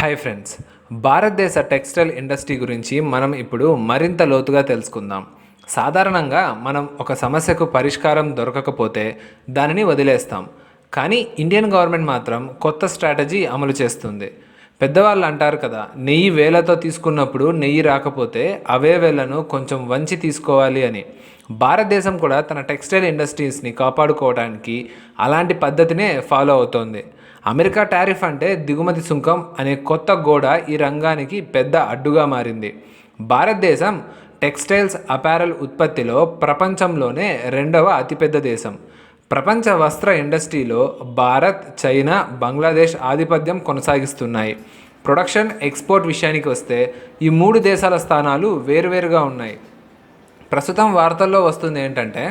Hi friends, భారతదేశ textile industry గురించి మనం ఇప్పుడు మరింత లోతుగా తెలుసుకుందాం. సాధారణంగా మనం ఒక సమస్యకు పరిష్కారం దొరకకపోతే దానిని వదిలేస్తాం. కానీ ఇండియన్ గవర్నమెంట్ మాత్రం కొత్త స్ట్రాటజీ అమలు చేస్తుంది. పెద్దవాళ్ళు అంటారు కదా, నెయ్యి వేలతో తీసుకున్నప్పుడు నెయ్యి రాకపోతే అవే వేళ్లను కొంచెం వంచి తీసుకోవాలి అని. భారతదేశం కూడా తన టెక్స్టైల్ ఇండస్ట్రీస్ని కాపాడుకోవడానికి అలాంటి పద్ధతినే ఫాలో అవుతోంది. అమెరికా టారిఫ్ అంటే దిగుమతి సుంకం అనే కొత్త గోడ ఈ రంగానికి పెద్ద అడ్డుగా మారింది. భారతదేశం టెక్స్టైల్స్ అపారల్ ఉత్పత్తిలో ప్రపంచంలోనే రెండవ అతిపెద్ద దేశం. ప్రపంచ వస్త్ర ఇండస్ట్రీలో భారత్, చైనా, బంగ్లాదేశ్ ఆధిపత్యం కొనసాగిస్తున్నాయి. ప్రొడక్షన్, ఎక్స్పోర్ట్ విషయానికి వస్తే ఈ మూడు దేశాల స్థానాలు వేరువేరుగా ఉన్నాయి. ప్రస్తుతం వార్తల్లో వస్తుంది ఏంటంటే,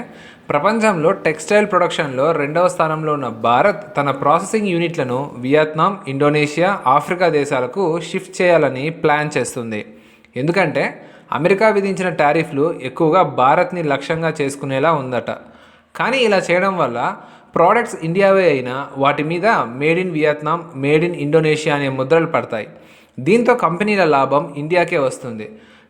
ప్రపంచంలో టెక్స్టైల్ ప్రొడక్షన్లో రెండవ స్థానంలో ఉన్న భారత్ తన ప్రాసెసింగ్ యూనిట్లను వియత్నాం, ఇండోనేషియా, ఆఫ్రికా దేశాలకు షిఫ్ట్ చేయాలని ప్లాన్ చేస్తుంది. ఎందుకంటే అమెరికా విధించిన టారిఫ్లు ఎక్కువగా భారత్ని లక్ష్యంగా చేసుకునేలా ఉందట. కానీ ఇలా చేయడం వల్ల ప్రోడక్ట్స్ ఇండియావే అయినా వాటి మీద made in Vietnam, made in Indonesia అనే ముద్రలు పడతాయి. దీంతో కంపెనీల లాభం ఇండియాకే వస్తుంది.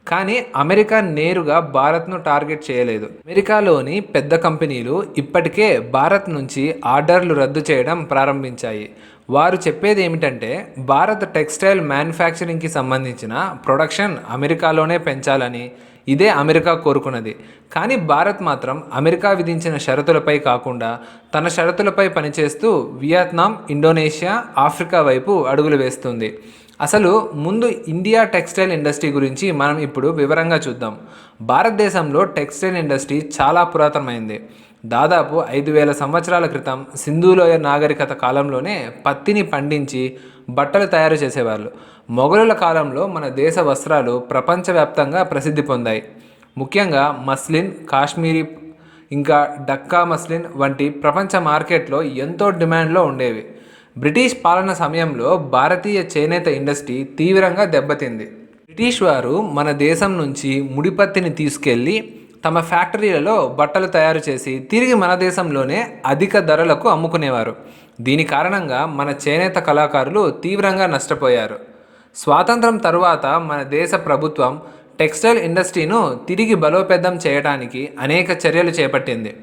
కానీ అమెరికా నేరుగా భారత్ను టార్గెట్ చేయలేదు. అమెరికాలోని పెద్ద కంపెనీలు ఇప్పటికే భారత్ నుంచి ఆర్డర్లు రద్దు చేయడం ప్రారంభించాయి. వారు చెప్పేది ఏమిటంటే, భారత్ టెక్స్టైల్ మ్యానుఫ్యాక్చరింగ్కి సంబంధించిన ప్రొడక్షన్ అమెరికాలోనే పెంచాలని. ఇదే అమెరికా కోరుకున్నది. కానీ భారత్ మాత్రం అమెరికా విధించిన షరతులపై కాకుండా తన షరతులపై పనిచేస్తూ వియత్నాం, ఇండోనేషియా, ఆఫ్రికా వైపు అడుగులు వేస్తుంది. అసలు ముందు ఇండియా టెక్స్టైల్ ఇండస్ట్రీ గురించి మనం ఇప్పుడు వివరంగా చూద్దాం. భారతదేశంలో టెక్స్టైల్ ఇండస్ట్రీ చాలా పురాతనమైంది. దాదాపు 5,000 సంవత్సరాల క్రితం సింధులోయ నాగరికత కాలంలోనే పత్తిని పండించి బట్టలు తయారు చేసేవాళ్ళు. మొఘలుల కాలంలో మన దేశ వస్త్రాలు ప్రపంచవ్యాప్తంగా ప్రసిద్ధి పొందాయి. ముఖ్యంగా మస్లిన్, కాశ్మీరీ, ఇంకా డక్కా మస్లిన్ వంటి ప్రపంచ మార్కెట్లో ఎంతో డిమాండ్లో ఉండేవి. బ్రిటిష్ పాలన సమయంలో భారతీయ చేనేత ఇండస్ట్రీ తీవ్రంగా దెబ్బతింది. బ్రిటిష్ వారు మన దేశం నుంచి ముడిపత్తిని తీసుకెళ్ళి తమ ఫ్యాక్టరీలలో బట్టలు తయారు చేసి తిరిగి మన దేశంలోనే అధిక ధరలకు అమ్ముకునేవారు. దీని కారణంగా మన చేనేత కళాకారులు తీవ్రంగా నష్టపోయారు. స్వాతంత్రం తరువాత మన దేశ ప్రభుత్వం టెక్స్టైల్ ఇండస్ట్రీను తిరిగి బలోపేతం చేయడానికి అనేక చర్యలు చేపట్టింది.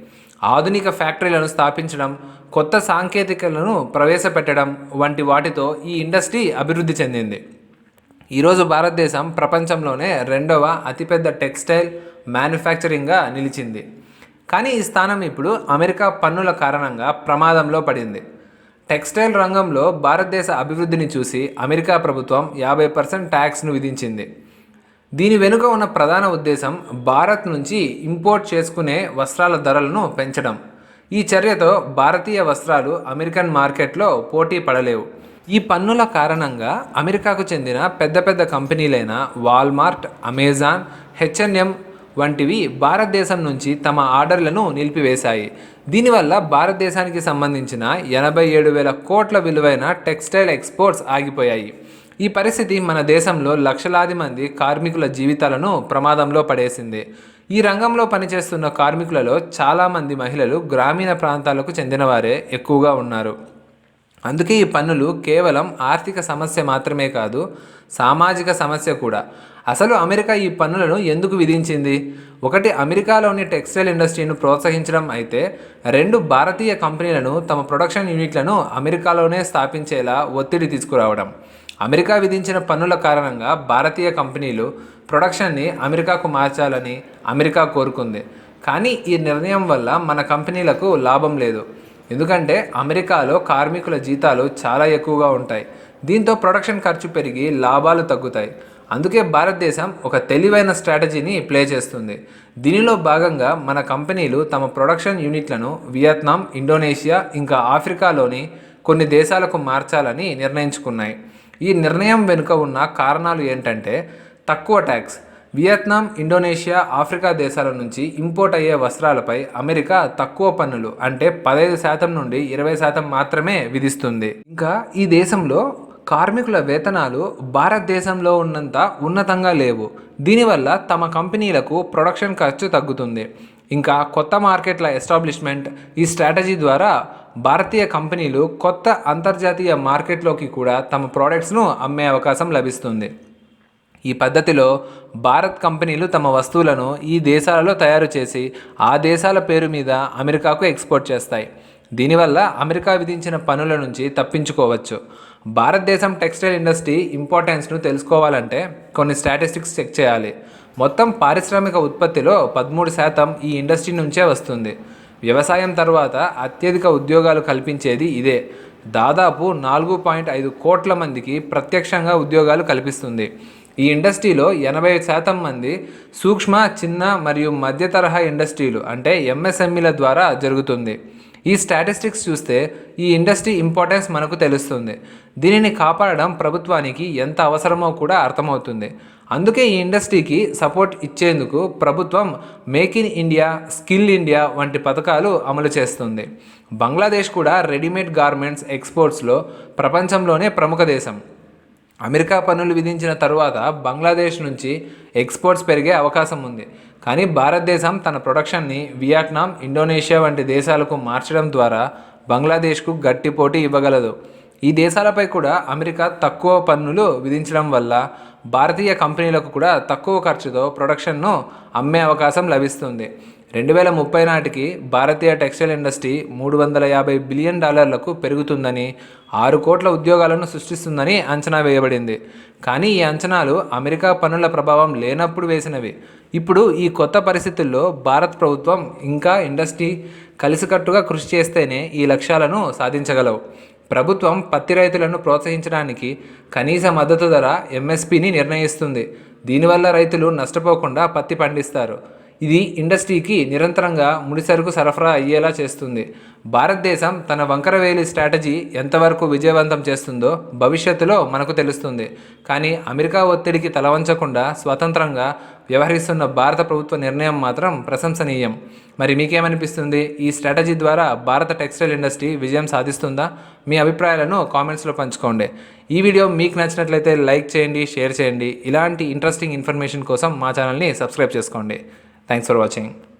ఆధునిక ఫ్యాక్టరీలను స్థాపించడం, కొత్త సాంకేతికలను ప్రవేశపెట్టడం వంటి వాటితో ఈ ఇండస్ట్రీ అభివృద్ధి చెందింది. ఈరోజు భారతదేశం ప్రపంచంలోనే రెండవ అతిపెద్ద టెక్స్టైల్ మ్యానుఫ్యాక్చరింగ్గా నిలిచింది. కానీ ఈ స్థానం ఇప్పుడు అమెరికా పన్నుల కారణంగా ప్రమాదంలో పడింది. టెక్స్టైల్ రంగంలో భారతదేశ అభివృద్ధిని చూసి అమెరికా ప్రభుత్వం 50% ట్యాక్స్ను విధించింది. దీని వెనుక ఉన్న ప్రధాన ఉద్దేశం భారత్ నుంచి ఇంపోర్ట్ చేసుకునే వస్త్రాల ధరలను పెంచడం. ఈ చర్యతో భారతీయ వస్త్రాలు అమెరికన్ మార్కెట్లో పోటీ పడలేవు. ఈ పన్నుల కారణంగా అమెరికాకు చెందిన పెద్ద పెద్ద కంపెనీలైన వాల్మార్ట్, అమెజాన్, H&M వంటివి భారతదేశం నుంచి తమ ఆర్డర్లను నిలిపివేశాయి. దీనివల్ల భారతదేశానికి సంబంధించిన 87,000 కోట్ల విలువైన టెక్స్టైల్ ఎక్స్పోర్ట్స్ ఆగిపోయాయి. ఈ పరిస్థితి మన దేశంలో లక్షలాది మంది కార్మికుల జీవితాలను ప్రమాదంలో పడేసింది. ఈ రంగంలో పనిచేస్తున్న కార్మికులలో చాలామంది మహిళలు గ్రామీణ ప్రాంతాలకు చెందినవారే ఎక్కువగా ఉన్నారు. అందుకే ఈ పన్నులు కేవలం ఆర్థిక సమస్య మాత్రమే కాదు, సామాజిక సమస్య కూడా. అసలు అమెరికా ఈ పన్నులను ఎందుకు విధించింది? ఒకటి, అమెరికాలోని టెక్స్టైల్ ఇండస్ట్రీని ప్రోత్సహించడం అయితే, 2, భారతీయ కంపెనీలను తమ ప్రొడక్షన్ యూనిట్లను అమెరికాలోనే స్థాపించేలా ఒత్తిడి తీసుకురావడం. అమెరికా విధించిన పన్నుల కారణంగా భారతీయ కంపెనీలు ప్రొడక్షన్ని అమెరికాకు మార్చాలని అమెరికా కోరుకుంది. కానీ ఈ నిర్ణయం వల్ల మన కంపెనీలకు లాభం లేదు. ఎందుకంటే అమెరికాలో కార్మికుల జీతాలు చాలా ఎక్కువగా ఉంటాయి. దీంతో ప్రొడక్షన్ ఖర్చు పెరిగి లాభాలు తగ్గుతాయి. అందుకే భారతదేశం ఒక తెలివైన స్ట్రాటజీని ప్లే చేస్తుంది. దీనిలో భాగంగా మన కంపెనీలు తమ ప్రొడక్షన్ యూనిట్లను వియత్నాం, ఇండోనేషియా, ఇంకా ఆఫ్రికాలోని కొన్ని దేశాలకు మార్చాలని నిర్ణయించుకున్నాయి. ఈ నిర్ణయం వెనుక ఉన్న కారణాలు ఏంటంటే, తక్కువ ట్యాక్స్. వియత్నాం, ఇండోనేషియా, ఆఫ్రికా దేశాల నుంచి ఇంపోర్ట్ అయ్యే వస్త్రాలపై అమెరికా తక్కువ పన్నులు అంటే 15% నుండి 20% మాత్రమే విధిస్తుంది. ఇంకా ఈ దేశంలో కార్మికుల వేతనాలు భారతదేశంలో ఉన్నంత ఉన్నతంగా లేవు. దీనివల్ల తమ కంపెనీలకు ప్రొడక్షన్ ఖర్చు తగ్గుతుంది. ఇంకా కొత్త మార్కెట్ల ఎస్టాబ్లిష్మెంట్ ఈ స్ట్రాటజీ ద్వారా భారతీయ కంపెనీలు కొత్త అంతర్జాతీయ మార్కెట్లోకి కూడా తమ ప్రోడక్ట్స్ను అమ్మే అవకాశం లభిస్తుంది. ఈ పద్ధతిలో భారత్ కంపెనీలు తమ వస్తువులను ఈ దేశాలలో తయారు చేసి ఆ దేశాల పేరు మీద అమెరికాకు ఎక్స్పోర్ట్ చేస్తాయి. దీనివల్ల అమెరికా విధించిన పన్నుల నుంచి తప్పించుకోవచ్చు. భారతదేశం టెక్స్టైల్ ఇండస్ట్రీ ఇంపార్టెన్స్ను తెలుసుకోవాలంటే కొన్ని స్టాటిస్టిక్స్ చెక్ చేయాలి. మొత్తం పారిశ్రామిక ఉత్పత్తిలో 13% ఈ ఇండస్ట్రీ నుంచే వస్తుంది. వ్యవసాయం తర్వాత అత్యధిక ఉద్యోగాలు కల్పించేది ఇదే. దాదాపు 4.5 కోట్ల మందికి ప్రత్యక్షంగా ఉద్యోగాలు కల్పిస్తుంది. ఈ ఇండస్ట్రీలో 80% మంది సూక్ష్మ, చిన్న మరియు మధ్య తరహా ఇండస్ట్రీలు అంటే ఎంఎస్ఎంఈల ద్వారా జరుగుతుంది. ఈ స్టాటిస్టిక్స్ చూస్తే ఈ ఇండస్ట్రీ ఇంపార్టెన్స్ మనకు తెలుస్తుంది. దీనిని కాపాడడం ప్రభుత్వానికి ఎంత అవసరమో కూడా అర్థమవుతుంది. అందుకే ఈ ఇండస్ట్రీకి సపోర్ట్ ఇచ్చేందుకు ప్రభుత్వం make in India, skill India వంటి పథకాలు అమలు చేస్తుంది. బంగ్లాదేశ్ కూడా రెడీమేడ్ గార్మెంట్స్ ఎక్స్పోర్ట్స్లో ప్రపంచంలోనే ప్రముఖ దేశం. అమెరికా పన్నులు విధించిన తరువాత బంగ్లాదేశ్ నుంచి ఎక్స్పోర్ట్స్ పెరిగే అవకాశం ఉంది. కానీ భారతదేశం తన ప్రొడక్షన్ని వియత్నాం, ఇండోనేషియా వంటి దేశాలకు మార్చడం ద్వారా బంగ్లాదేశ్కు గట్టి పోటీ ఇవ్వగలదు. ఈ దేశాలపై కూడా అమెరికా తక్కువ పన్నులు విధించడం వల్ల భారతీయ కంపెనీలకు కూడా తక్కువ ఖర్చుతో ప్రొడక్షన్ను అమ్మే అవకాశం లభిస్తుంది. 2030 నాటికి భారతీయ టెక్స్టైల్ ఇండస్ట్రీ $350 బిలియన్ పెరుగుతుందని, 6 కోట్ల ఉద్యోగాలను సృష్టిస్తుందని అంచనా వేయబడింది. కానీ ఈ అంచనాలు అమెరికా పన్నుల ప్రభావం లేనప్పుడు వేసినవి. ఇప్పుడు ఈ కొత్త పరిస్థితుల్లో భారత్ ప్రభుత్వం ఇంకా ఇండస్ట్రీ కలిసికట్టుగా కృషి చేస్తేనే ఈ లక్ష్యాలను సాధించగలవు. ప్రభుత్వం పత్తి రైతులను ప్రోత్సహించడానికి కనీస మద్దతు ధర ఎంఎస్పిని నిర్ణయిస్తుంది. దీనివల్ల రైతులు నష్టపోకుండా పత్తి పండిస్తారు. ఇది ఇండస్ట్రీకి నిరంతరంగా ముడిసరుకు సరఫరా అయ్యేలా చేస్తుంది. భారతదేశం తన వంకరవేలి స్ట్రాటజీ ఎంతవరకు విజయవంతం చేస్తుందో భవిష్యత్తులో మనకు తెలుస్తుంది. కానీ అమెరికా ఒత్తిడికి తలవంచకుండా స్వతంత్రంగా వ్యవహరిస్తున్న భారత ప్రభుత్వ నిర్ణయం మాత్రం ప్రశంసనీయం. మరి మీకేమనిపిస్తుంది? ఈ స్ట్రాటజీ ద్వారా భారత టెక్స్టైల్ ఇండస్ట్రీ విజయం సాధిస్తుందా? మీ అభిప్రాయాలను కామెంట్స్లో పంచుకోండి. ఈ వీడియో మీకు నచ్చినట్లయితే లైక్ చేయండి, షేర్ చేయండి. ఇలాంటి ఇంట్రెస్టింగ్ ఇన్ఫర్మేషన్ కోసం మా ఛానల్ని సబ్స్క్రైబ్ చేసుకోండి. Thanks for watching.